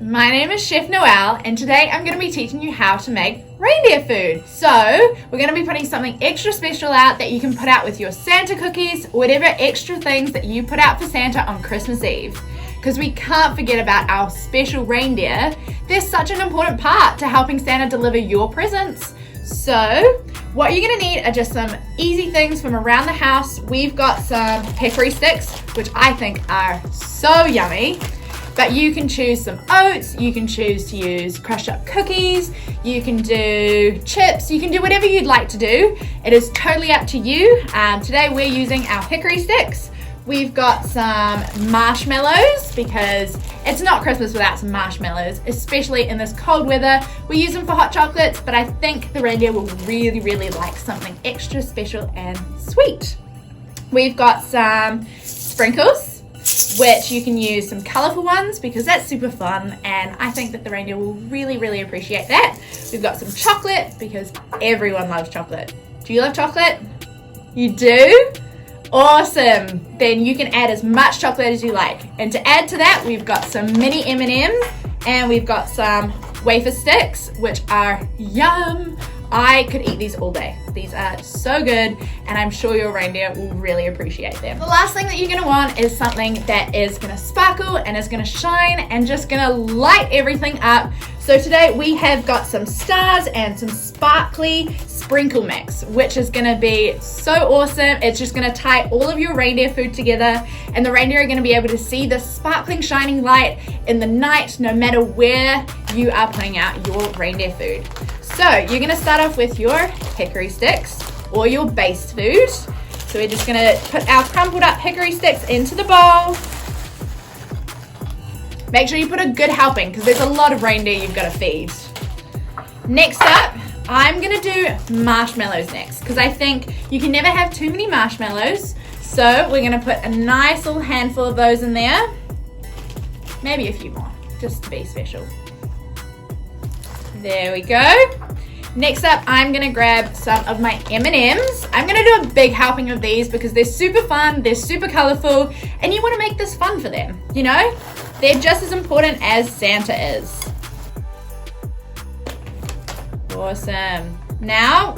My name is Chef Noel, and today I'm going to be teaching you how to make reindeer food. So we're going to be putting something extra special out that you can put out with your Santa cookies, whatever extra things that you put out for Santa on Christmas Eve. Because we can't forget about our special reindeer. They're such an important part to helping Santa deliver your presents. So what you're going to need are just some easy things from around the house. We've got some hickory sticks, which I think are so yummy. But you can choose some oats, you can choose to use crushed up cookies, you can do chips, you can do whatever you'd like to do. It is totally up to you. Today we're using our hickory sticks. We've got some marshmallows because it's not Christmas without some marshmallows, especially in this cold weather. We use them for hot chocolates, but I think the reindeer will really like something extra special and sweet. We've got some sprinkles, which you can use some colorful ones because that's super fun, and I think that the reindeer will really appreciate that. We've got some chocolate because everyone loves chocolate. Do you love chocolate? You do? Awesome. Then you can add as much chocolate as you like. And to add to that, we've got some mini M&Ms and we've got some wafer sticks, which are yum. I could eat these all day. These are so good, and I'm sure your reindeer will really appreciate them. The last thing that you're gonna want is something that is gonna sparkle and is gonna shine and just gonna light everything up. So today we have got some stars and some sparkly sprinkle mix, which is gonna be so awesome. It's just gonna tie all of your reindeer food together, and the reindeer are gonna be able to see the sparkling, shining light in the night, no matter where you are putting out your reindeer food. So you're gonna start off with your hickory sticks or your base food. So we're just gonna put our crumpled up hickory sticks into the bowl. Make sure you put a good helping because there's a lot of reindeer you've got to feed. Next up, I'm gonna do marshmallows next because I think you can never have too many marshmallows. So we're gonna put a nice little handful of those in there. Maybe a few more, just to be special. There we go. Next up, I'm gonna grab some of my M&Ms. I'm gonna do a big helping of these because they're super fun, they're super colorful, and you wanna make this fun for them, you know? They're just as important as Santa is. Awesome. Now,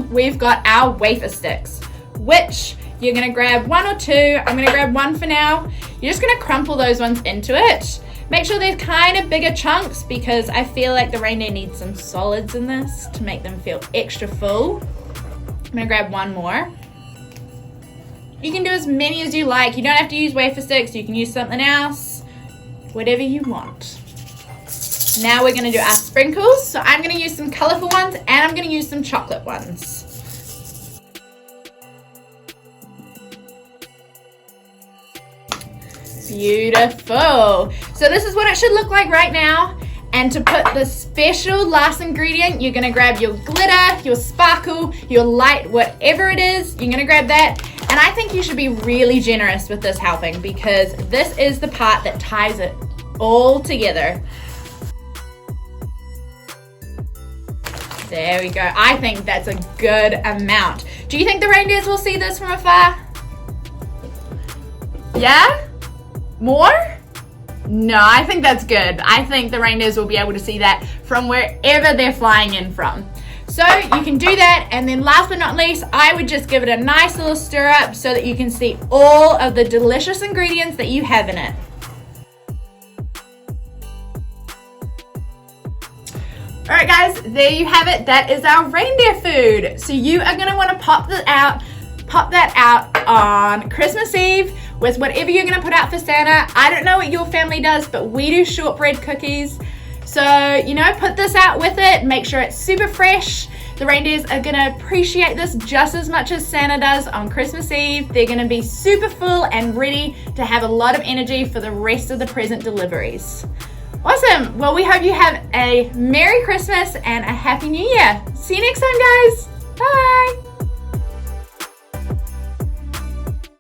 we've got our wafer sticks, which you're gonna grab one or two. I'm gonna grab one for now. You're just gonna crumple those ones into it. Make sure they're kind of bigger chunks because I feel like the reindeer needs some solids in this to make them feel extra full. I'm gonna grab one more. You can do as many as you like. You don't have to use wafer sticks. You can use something else, whatever you want. Now we're gonna do our sprinkles. So I'm gonna use some colorful ones and I'm gonna use some chocolate ones. Beautiful. So this is what it should look like right now. And to put the special last ingredient, you're gonna grab your glitter, your sparkle, your light, whatever it is, you're gonna grab that. And I think you should be really generous with this helping because this is the part that ties it all together. There we go. I think that's a good amount. Do you think the reindeers will see this from afar? Yeah? More? No, I think that's good. I think the reindeers will be able to see that from wherever they're flying in from. So you can do that, and then last but not least, I would just give it a nice little stir up so that you can see all of the delicious ingredients that you have in it. All right guys, there you have it. That is our reindeer food. So you are gonna wanna pop that out on Christmas Eve with whatever you're gonna put out for Santa. I don't know what your family does, but we do shortbread cookies. So, you know, put this out with it, make sure it's super fresh. The reindeers are gonna appreciate this just as much as Santa does on Christmas Eve. They're gonna be super full and ready to have a lot of energy for the rest of the present deliveries. Awesome, well we hope you have a Merry Christmas and a Happy New Year. See you next time guys, bye.